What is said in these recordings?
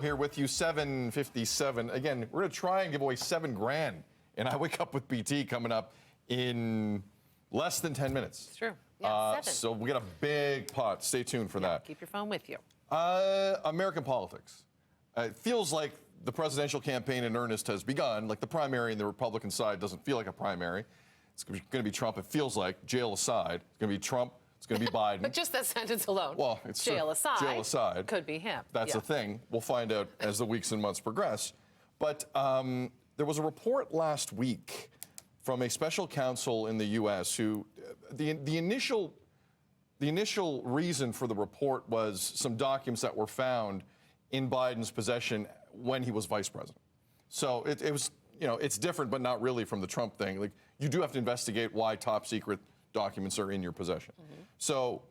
Here with you, 7:57. Again, we're going to try and give away $7,000. And I Wake Up with BT coming up in less than 10 minutes. It's true. Yeah, 7. So we got a big pot. Stay tuned for that. Keep your phone with you. American politics. It feels like the presidential campaign in earnest has begun. Like the primary in the Republican side doesn't feel like a primary. It's going to be Trump. It feels like, jail aside, it's going to be Trump. It's going to be Biden. But just that sentence alone. Well, it's jail aside. Jail aside. Could be him. That's the thing. We'll find out as the weeks and months progress. But there was a report last week from a special counsel in the U.S. who the initial reason for the report was some documents that were found in Biden's possession when he was vice president. So it was, it's different, but not really from the Trump thing. Like, you do have to investigate why top secret documents are in your possession. Mm-hmm. So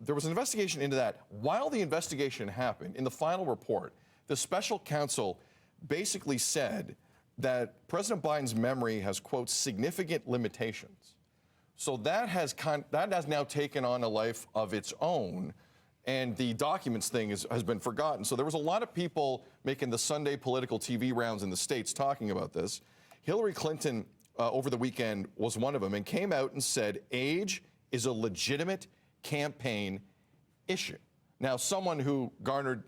there was an investigation into that. While the investigation happened, in the final report, the special counsel basically said that President Biden's memory has, quote, significant limitations. So that has now taken on a life of its own, and the documents thing has been forgotten. So there was a lot of people making the Sunday political TV rounds in the States talking about this. Hillary Clinton over the weekend was one of them and came out and said age is a legitimate campaign issue. Now, someone who garnered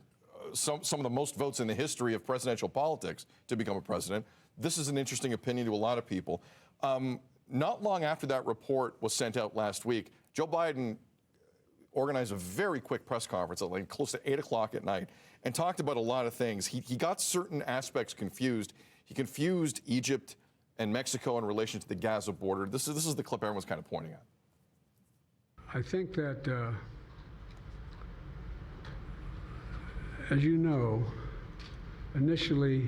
some of the most votes in the history of presidential politics to become a president, this is an interesting opinion to a lot of people. Not long after that report was sent out last week, Joe Biden organized a very quick press conference at like close to 8 o'clock at night and talked about a lot of things. He got certain aspects confused. He confused Egypt and Mexico in relation to the Gaza border. This is the clip everyone's kind of pointing at. I think that, as you know, initially,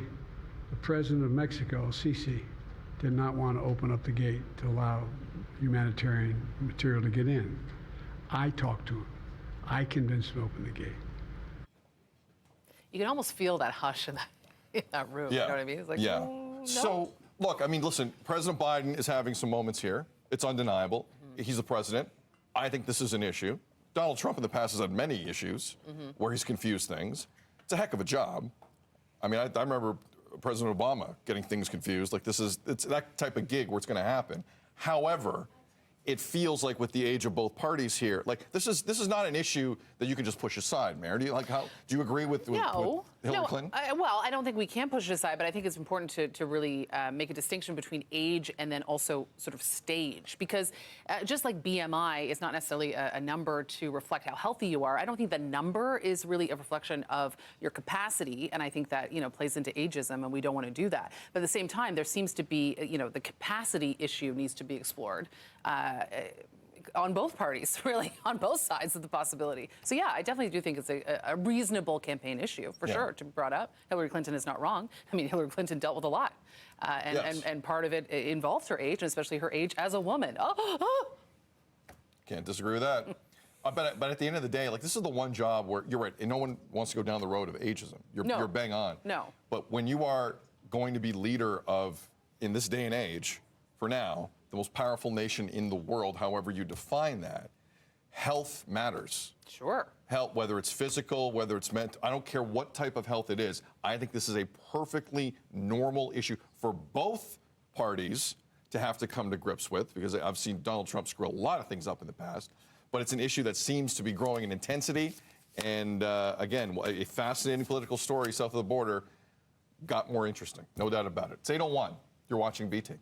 the president of Mexico, Sisi, did not want to open up the gate to allow humanitarian material to get in. I talked to him. I convinced him to open the gate. You can almost feel that hush in that room. Yeah. You know what I mean? It's like, yeah. No. So, look, I mean, listen, President Biden is having some moments here. It's undeniable. Mm-hmm. He's the president. I think this is an issue. Donald Trump in the past has had many issues where he's confused things. It's a heck of a job. I mean, I remember President Obama getting things confused. Like, it's that type of gig where it's going to happen. However, it feels like with the age of both parties here, like this is not an issue that you can just push aside, Mayor. Do you agree with Hillary Clinton? Well, I don't think we can push it aside, but I think it's important to really make a distinction between age and then also sort of stage, because just like BMI is not necessarily a number to reflect how healthy you are, I don't think the number is really a reflection of your capacity, and I think that plays into ageism, and we don't want to do that. But at the same time, there seems to be the capacity issue needs to be explored. On both parties, really, on both sides of the possibility. So, yeah, I definitely do think it's a reasonable campaign issue, for sure, to be brought up. Hillary Clinton is not wrong. I mean, Hillary Clinton dealt with a lot. And part of it involves her age, and especially her age as a woman. Can't disagree with that. But at the end of the day, like, this is the one job where, you're right, and no one wants to go down the road of ageism. You're bang on. No. But when you are going to be leader of, in this day and age, for now, the most powerful nation in the world, however you define that, health matters. Sure. Health, whether it's physical, whether it's mental, I don't care what type of health it is. I think this is a perfectly normal issue for both parties to have to come to grips with, because I've seen Donald Trump screw a lot of things up in the past. But it's an issue that seems to be growing in intensity. And again, a fascinating political story south of the border got more interesting. No doubt about it. It's 8:01. You're watching BT.